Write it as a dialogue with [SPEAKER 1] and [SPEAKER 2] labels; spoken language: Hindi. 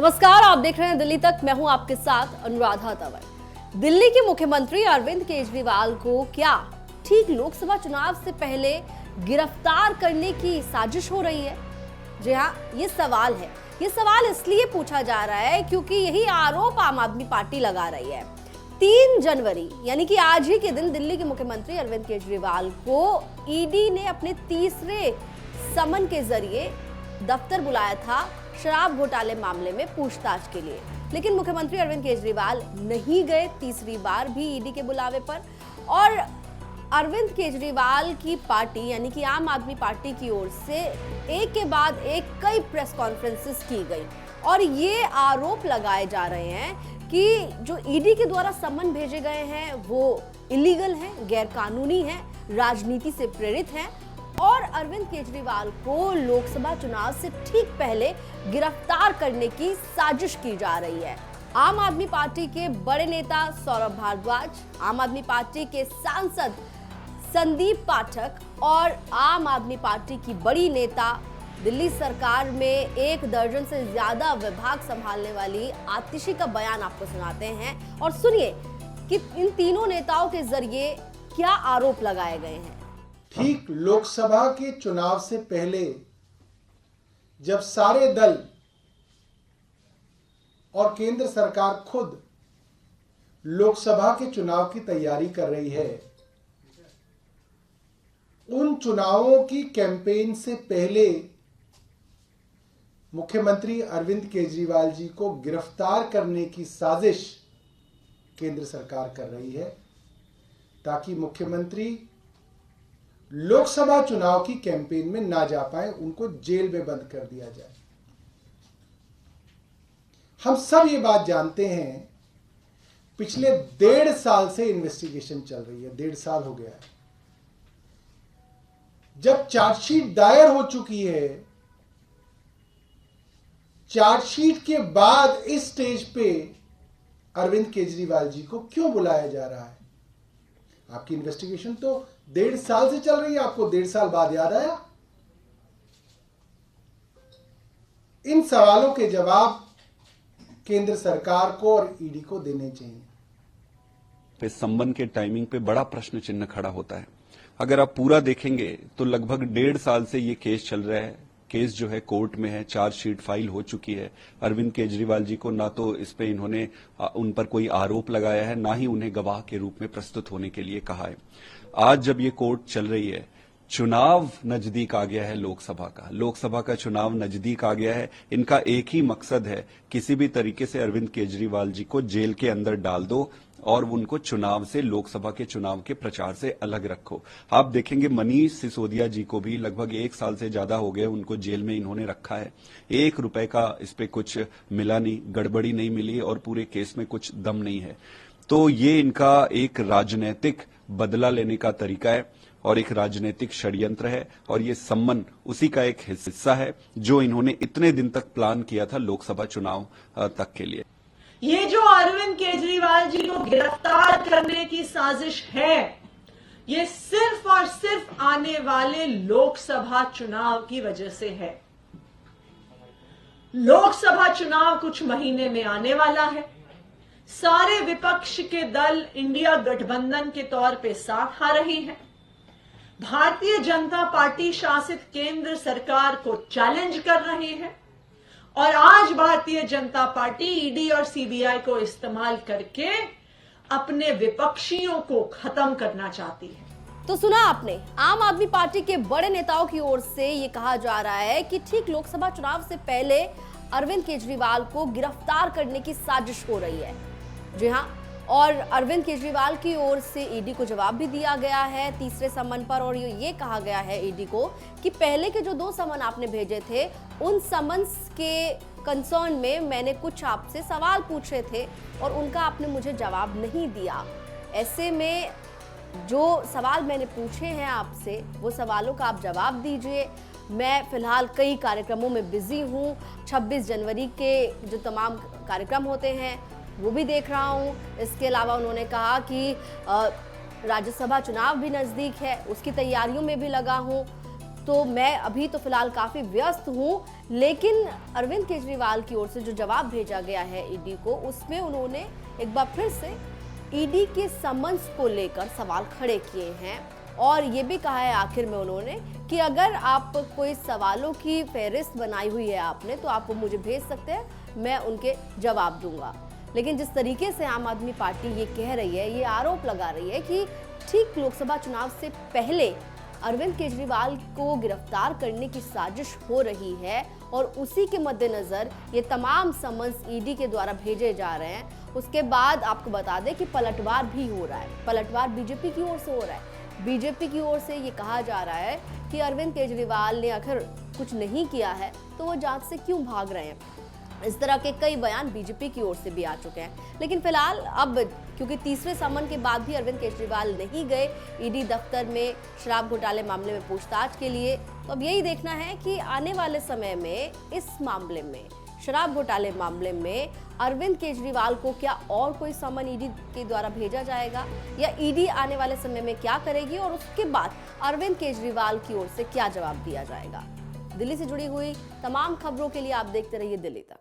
[SPEAKER 1] नमस्कार, आप देख रहे हैं दिल्ली तक। मैं हूं आपके साथ अनुराधा तंवर। दिल्ली के मुख्यमंत्री अरविंद केजरीवाल को क्या ठीक लोकसभा चुनाव से पहले गिरफ्तार करने की साजिश हो रही है? जी हां, ये सवाल है। ये सवाल इसलिए पूछा जा रहा है क्योंकि यही आरोप आम आदमी पार्टी लगा रही है। 3 जनवरी यानी कि आज ही के दिन दिल्ली के मुख्यमंत्री अरविंद केजरीवाल को ईडी ने अपने तीसरे समन के जरिए दफ्तर बुलाया था शराब घोटाले मामले में पूछताछ के लिए। लेकिन मुख्यमंत्री अरविंद केजरीवाल नहीं गए तीसरी बार भी ईडी के बुलावे पर। और अरविंद केजरीवाल की पार्टी यानी कि आम आदमी पार्टी की ओर से एक के बाद एक कई प्रेस कॉन्फ्रेंसेस की गई और ये आरोप लगाए जा रहे हैं कि जो ईडी के द्वारा सम्मन भेजे गए हैं वो इलीगल हैं, गैरकानूनी हैं, राजनीति से प्रेरित हैं और अरविंद केजरीवाल को लोकसभा चुनाव से ठीक पहले गिरफ्तार करने की साजिश की जा रही है। आम आदमी पार्टी के बड़े नेता सौरभ भारद्वाज, आम आदमी पार्टी के सांसद संदीप पाठक और आम आदमी पार्टी की बड़ी नेता, दिल्ली सरकार में 1 दर्जन से ज्यादा विभाग संभालने वाली आतिशी का बयान आपको सुनाते हैं और सुनिए कि इन तीनों नेताओं के जरिए क्या आरोप लगाए गए हैं।
[SPEAKER 2] ठीक लोकसभा के चुनाव से पहले जब सारे दल और केंद्र सरकार खुद लोकसभा के चुनाव की तैयारी कर रही है, उन चुनावों की कैंपेन से पहले मुख्यमंत्री अरविंद केजरीवाल जी को गिरफ्तार करने की साजिश केंद्र सरकार कर रही है ताकि मुख्यमंत्री लोकसभा चुनाव की कैंपेन में ना जा पाए, उनको जेल में बंद कर दिया जाए। हम सब ये बात जानते हैं, पिछले 1.5 साल से इन्वेस्टिगेशन चल रही है, 1.5 साल हो गया है। जब चार्जशीट दायर हो चुकी है, चार्जशीट के बाद इस स्टेज पे अरविंद केजरीवाल जी को क्यों बुलाया जा रहा है? आपकी इन्वेस्टिगेशन तो 1.5 साल से चल रही है, आपको 1.5 साल बाद याद आया? इन सवालों के जवाब केंद्र सरकार को और ईडी को देने चाहिए।
[SPEAKER 3] सम्मन के टाइमिंग पे बड़ा प्रश्न चिन्ह खड़ा होता है। अगर आप पूरा देखेंगे तो लगभग 1.5 साल से ये केस चल रहा है। केस जो है कोर्ट में है, चार्जशीट फाइल हो चुकी है। अरविंद केजरीवाल जी को ना तो इस पे इन्होंने उन पर कोई आरोप लगाया है, ना ही उन्हें गवाह के रूप में प्रस्तुत होने के लिए कहा है। आज जब ये कोर्ट चल रही है, चुनाव नजदीक आ गया है लोकसभा का चुनाव नजदीक आ गया है। इनका एक ही मकसद है, किसी भी तरीके से अरविंद केजरीवाल जी को जेल के अंदर डाल दो और उनको चुनाव से, लोकसभा के चुनाव के प्रचार से अलग रखो। आप देखेंगे मनीष सिसोदिया जी को भी लगभग 1 साल से ज्यादा हो गए, उनको जेल में इन्होंने रखा है। 1 रुपए का इस पे कुछ मिला नहीं, गड़बड़ी नहीं मिली और पूरे केस में कुछ दम नहीं है। तो ये इनका एक राजनीतिक बदला लेने का तरीका है और एक राजनीतिक षड्यंत्र है और ये सम्मन उसी का एक हिस्सा है जो इन्होंने इतने दिन तक प्लान किया था लोकसभा चुनाव तक के लिए।
[SPEAKER 4] ये जो अरविंद केजरीवाल जी को गिरफ्तार करने की साजिश है, ये सिर्फ और सिर्फ आने वाले लोकसभा चुनाव की वजह से है। लोकसभा चुनाव कुछ महीने में आने वाला है। सारे विपक्ष के दल इंडिया गठबंधन के तौर पे साथ आ रही हैं। भारतीय जनता पार्टी शासित केंद्र सरकार को चैलेंज कर रही है और आज भारतीय जनता पार्टी ईडी और सीबीआई को इस्तेमाल करके अपने विपक्षियों को खत्म करना चाहती है।
[SPEAKER 1] तो सुना आपने, आम आदमी पार्टी के बड़े नेताओं की ओर से ये कहा जा रहा है कि ठीक लोकसभा चुनाव से पहले अरविंद केजरीवाल को गिरफ्तार करने की साजिश हो रही है। जी हां, और अरविंद केजरीवाल की ओर से ईडी को जवाब भी दिया गया है तीसरे समन पर और ये कहा गया है ईडी को कि पहले के जो 2 समन आपने भेजे थे, उन समन्स के कंसर्न में मैंने कुछ आपसे सवाल पूछे थे और उनका आपने मुझे जवाब नहीं दिया। ऐसे में जो सवाल मैंने पूछे हैं आपसे, वो सवालों का आप जवाब दीजिए। मैं फिलहाल कई कार्यक्रमों में बिजी हूँ। 26 जनवरी के जो तमाम कार्यक्रम होते हैं वो भी देख रहा हूँ। इसके अलावा उन्होंने कहा कि राज्यसभा चुनाव भी नज़दीक है, उसकी तैयारियों में भी लगा हूँ। तो मैं अभी तो फिलहाल काफी व्यस्त हूं, लेकिन अरविंद केजरीवाल की ओर से जो जवाब भेजा गया है ईडी को, उसमें उन्होंने एक बार फिर से ईडी के समन्स को लेकर सवाल खड़े किए हैं और ये भी कहा है आखिर में उन्होंने कि अगर आप कोई सवालों की फहरिस्त बनाई हुई है आपने, तो आप वो मुझे भेज सकते हैं, मैं उनके जवाब दूंगा। लेकिन जिस तरीके से आम आदमी पार्टी ये कह रही है, ये आरोप लगा रही है कि ठीक लोकसभा चुनाव से पहले अरविंद केजरीवाल को गिरफ्तार करने की साजिश हो रही है और उसी के मद्देनजर ये तमाम समन्स ईडी के द्वारा भेजे जा रहे हैं। उसके बाद आपको बता दें कि पलटवार भी हो रहा है, पलटवार बीजेपी की ओर से हो रहा है। बीजेपी की ओर से ये कहा जा रहा है कि अरविंद केजरीवाल ने आखिर कुछ नहीं किया है तो वो जांच से क्यों भाग रहे हैं। इस तरह के कई बयान बीजेपी की ओर से भी आ चुके हैं। लेकिन फिलहाल अब क्योंकि तीसरे समन के बाद भी अरविंद केजरीवाल नहीं गए ईडी दफ्तर में शराब घोटाले मामले में पूछताछ के लिए, तो अब यही देखना है कि आने वाले समय में इस मामले में, शराब घोटाले मामले में अरविंद केजरीवाल को क्या और कोई समन ईडी के द्वारा भेजा जाएगा या ईडी आने वाले समय में क्या करेगी और उसके बाद अरविंद केजरीवाल की ओर से क्या जवाब दिया जाएगा। दिल्ली से जुड़ी हुई तमाम खबरों के लिए आप देखते रहिए दिल्ली तक।